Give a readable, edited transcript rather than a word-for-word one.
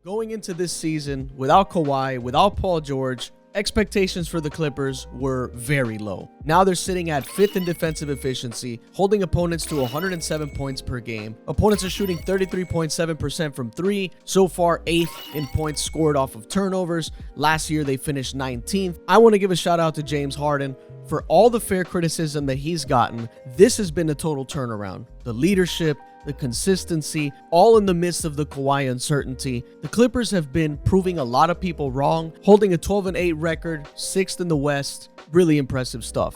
Going into this season, without Kawhi, without Paul George, expectations for the Clippers were very low. Now they're sitting at 5th in defensive efficiency, holding opponents to 107 points per game. Opponents are shooting 33.7% from 3, so far 8th in points scored off of turnovers. Last year they finished 19th. I want to give a shout out to James Harden. For all the fair criticism that he's gotten, this has been a total turnaround. The leadership, the consistency, all in the midst of the Kawhi uncertainty. The Clippers have been proving a lot of people wrong, holding a 12-8 record, 6th in the West. Really impressive stuff.